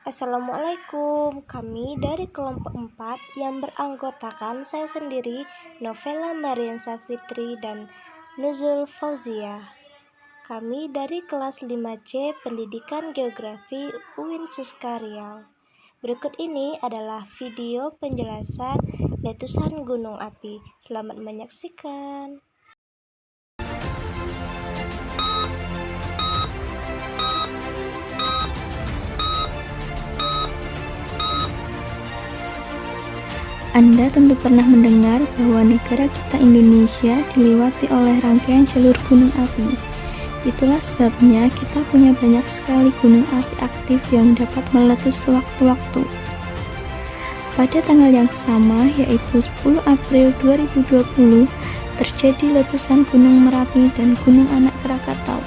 Assalamualaikum, kami dari kelompok 4 yang beranggotakan saya sendiri, Novela Mariansa Fitri dan Nuzul Fauzia. Kami dari kelas 5C Pendidikan Geografi UIN Suskaryal. Berikut ini adalah video penjelasan letusan gunung api. Selamat menyaksikan. Anda tentu pernah mendengar bahwa negara kita Indonesia dilewati oleh rangkaian jalur gunung api. Itulah sebabnya kita punya banyak sekali gunung api aktif yang dapat meletus sewaktu-waktu. Pada tanggal yang sama, yaitu 10 April 2020, terjadi letusan Gunung Merapi dan Gunung Anak Krakatau.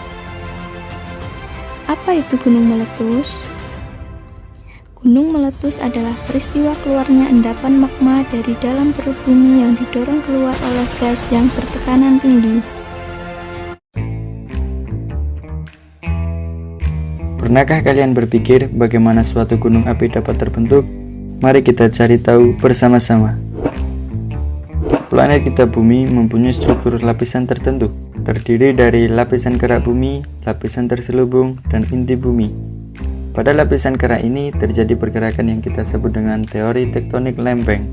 Apa itu gunung meletus? Gunung meletus adalah peristiwa keluarnya endapan magma dari dalam perut bumi yang didorong keluar oleh gas yang bertekanan tinggi. Pernahkah kalian berpikir bagaimana suatu gunung api dapat terbentuk? Mari kita cari tahu bersama-sama. Planet kita Bumi mempunyai struktur lapisan tertentu, terdiri dari lapisan kerak bumi, lapisan terselubung, dan inti bumi. Pada lapisan kerak ini terjadi pergerakan yang kita sebut dengan teori tektonik lempeng.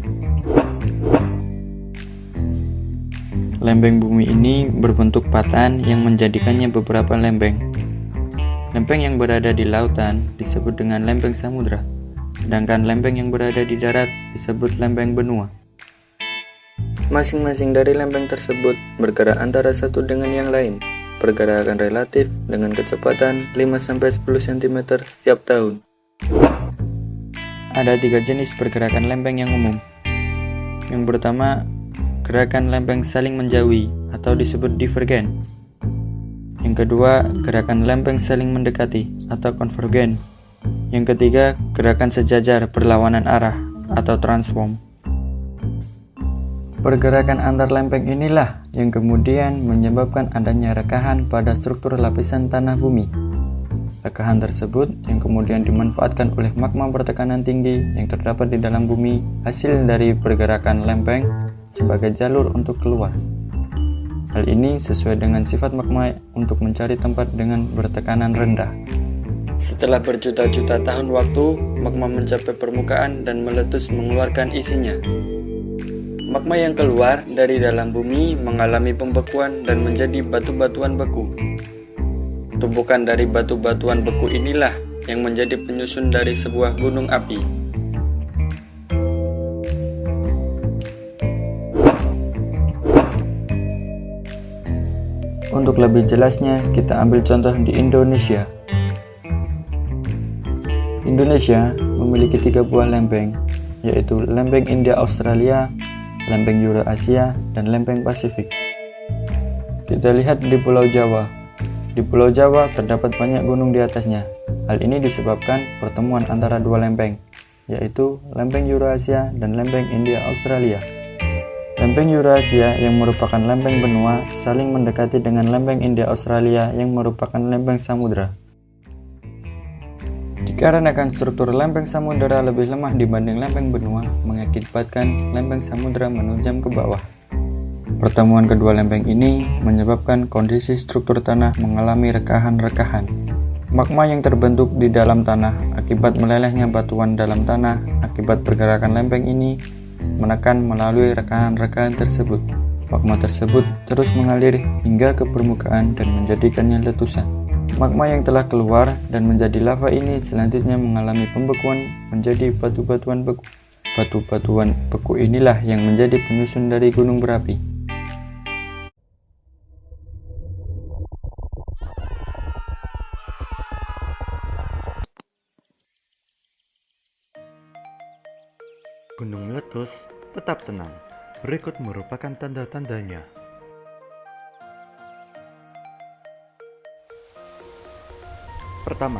Lempeng bumi ini berbentuk patahan yang menjadikannya beberapa lempeng. Lempeng yang berada di lautan disebut dengan lempeng samudra, sedangkan lempeng yang berada di darat disebut lempeng benua. Masing-masing dari lempeng tersebut bergerak antara satu dengan yang lain. Pergerakan relatif dengan kecepatan 5-10 cm setiap tahun. Ada 3 jenis pergerakan lempeng yang umum. Yang pertama, gerakan lempeng saling menjauhi atau disebut divergen. Yang kedua, gerakan lempeng saling mendekati atau konvergen. Yang ketiga, gerakan sejajar berlawanan arah atau transform. Pergerakan antar lempeng inilah yang kemudian menyebabkan adanya rekahan pada struktur lapisan tanah bumi. Rekahan tersebut yang kemudian dimanfaatkan oleh magma bertekanan tinggi yang terdapat di dalam bumi hasil dari pergerakan lempeng sebagai jalur untuk keluar. Hal ini sesuai dengan sifat magma untuk mencari tempat dengan bertekanan rendah. Setelah berjuta-juta tahun waktu, magma mencapai permukaan dan meletus mengeluarkan isinya. Magma yang keluar dari dalam bumi mengalami pembekuan dan menjadi batu-batuan beku. Tumpukan dari batu-batuan beku inilah yang menjadi penyusun dari sebuah gunung api. Untuk lebih jelasnya, kita ambil contoh di Indonesia. Indonesia memiliki 3 buah lempeng, yaitu lempeng India-Australia, lempeng Eurasia, dan lempeng Pasifik. Kita lihat di Pulau Jawa. Di Pulau Jawa terdapat banyak gunung di atasnya. Hal ini disebabkan pertemuan antara 2 lempeng, yaitu lempeng Eurasia dan lempeng India-Australia. Lempeng Eurasia yang merupakan lempeng benua saling mendekati dengan lempeng India-Australia yang merupakan lempeng samudra. Dikarenakan struktur lempeng samudera lebih lemah dibanding lempeng benua, mengakibatkan lempeng samudera menunjam ke bawah. Pertemuan kedua lempeng ini menyebabkan kondisi struktur tanah mengalami rekahan-rekahan. Magma yang terbentuk di dalam tanah akibat melelehnya batuan dalam tanah akibat pergerakan lempeng ini menekan melalui rekahan-rekahan tersebut. Magma tersebut terus mengalir hingga ke permukaan dan menjadikannya letusan. Magma yang telah keluar dan menjadi lava ini selanjutnya mengalami pembekuan menjadi batu-batuan beku. Batu-batuan beku inilah yang menjadi penyusun dari gunung berapi. Gunung meletus, tetap tenang. Berikut merupakan tanda-tandanya. Pertama,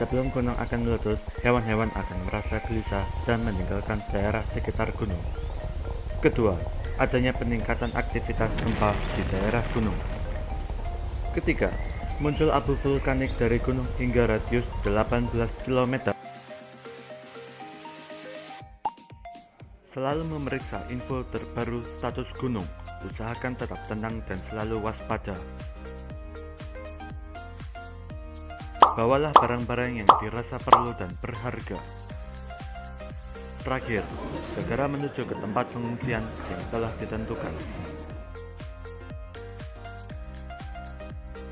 sebelum gunung akan meletus, hewan-hewan akan merasa gelisah dan meninggalkan daerah sekitar gunung. Kedua, adanya peningkatan aktivitas gempa di daerah gunung. Ketiga, muncul abu vulkanik dari gunung hingga radius 18 km. Selalu memeriksa info terbaru status gunung. Usahakan tetap tenang dan selalu waspada. Bawalah barang-barang yang dirasa perlu dan berharga. Terakhir, segera menuju ke tempat pengungsian yang telah ditentukan.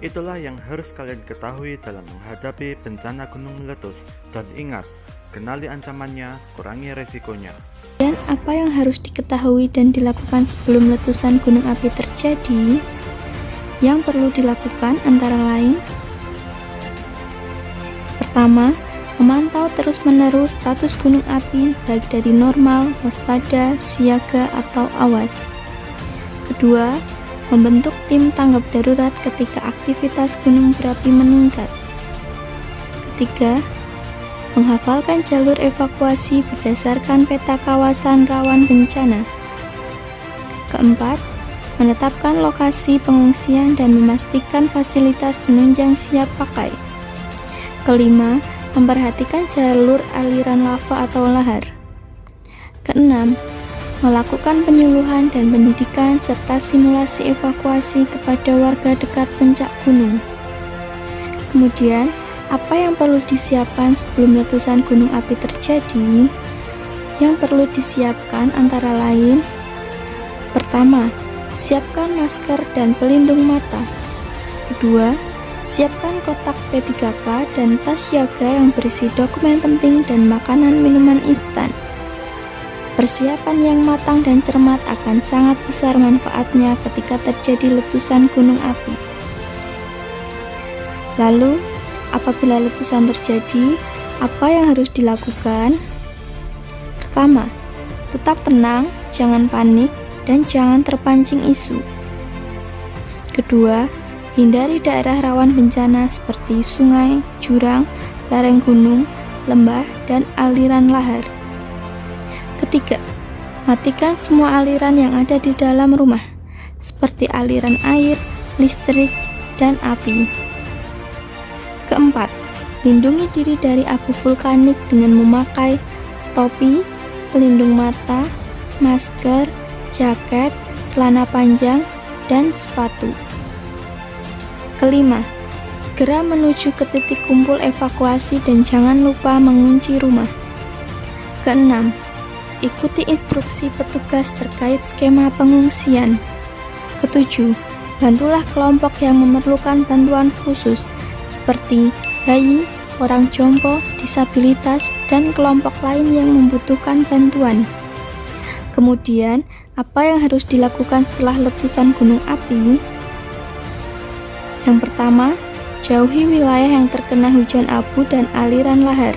Itulah yang harus kalian ketahui dalam menghadapi bencana gunung meletus. Dan ingat, kenali ancamannya, kurangi resikonya. Dan apa yang harus diketahui dan dilakukan sebelum letusan gunung api terjadi? Yang perlu dilakukan antara lain: pertama, memantau terus-menerus status gunung api baik dari normal, waspada, siaga, atau awas. Kedua, membentuk tim tanggap darurat ketika aktivitas gunung berapi meningkat. Ketiga, menghafalkan jalur evakuasi berdasarkan peta kawasan rawan bencana. Keempat, menetapkan lokasi pengungsian dan memastikan fasilitas penunjang siap pakai. Kelima, memperhatikan jalur aliran lava atau lahar. Keenam, melakukan penyuluhan dan pendidikan serta simulasi evakuasi kepada warga dekat puncak gunung. Kemudian, apa yang perlu disiapkan sebelum letusan gunung api terjadi? Yang perlu disiapkan antara lain: pertama, siapkan masker dan pelindung mata. Kedua, siapkan kotak P3K dan tas siaga yang berisi dokumen penting dan makanan minuman instan. Persiapan yang matang dan cermat akan sangat besar manfaatnya ketika terjadi letusan gunung api. Lalu, apabila letusan terjadi, apa yang harus dilakukan? Pertama, tetap tenang, jangan panik, dan jangan terpancing isu. Kedua, hindari daerah rawan bencana seperti sungai, jurang, lereng gunung, lembah, dan aliran lahar. Ketiga, matikan semua aliran yang ada di dalam rumah, seperti aliran air, listrik, dan api. Keempat, lindungi diri dari abu vulkanik dengan memakai topi, pelindung mata, masker, jaket, celana panjang, dan sepatu. Kelima, segera menuju ke titik kumpul evakuasi dan jangan lupa mengunci rumah. Keenam, ikuti instruksi petugas terkait skema pengungsian. Ketujuh, bantulah kelompok yang memerlukan bantuan khusus, seperti bayi, orang jompo, disabilitas, dan kelompok lain yang membutuhkan bantuan. Kemudian, apa yang harus dilakukan setelah letusan gunung api? Yang pertama, jauhi wilayah yang terkena hujan abu dan aliran lahar.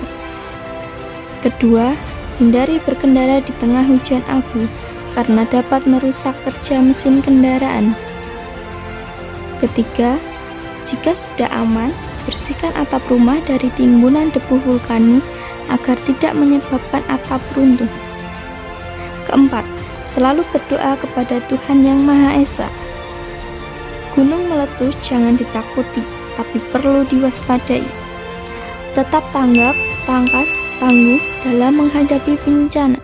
Kedua, hindari berkendara di tengah hujan abu, karena dapat merusak kerja mesin kendaraan. Ketiga, jika sudah aman, bersihkan atap rumah dari timbunan debu vulkanik agar tidak menyebabkan atap runtuh. Keempat, selalu berdoa kepada Tuhan Yang Maha Esa. Gunung meletus jangan ditakuti, tapi perlu diwaspadai. Tetap tanggap, tangkas, tangguh dalam menghadapi bencana.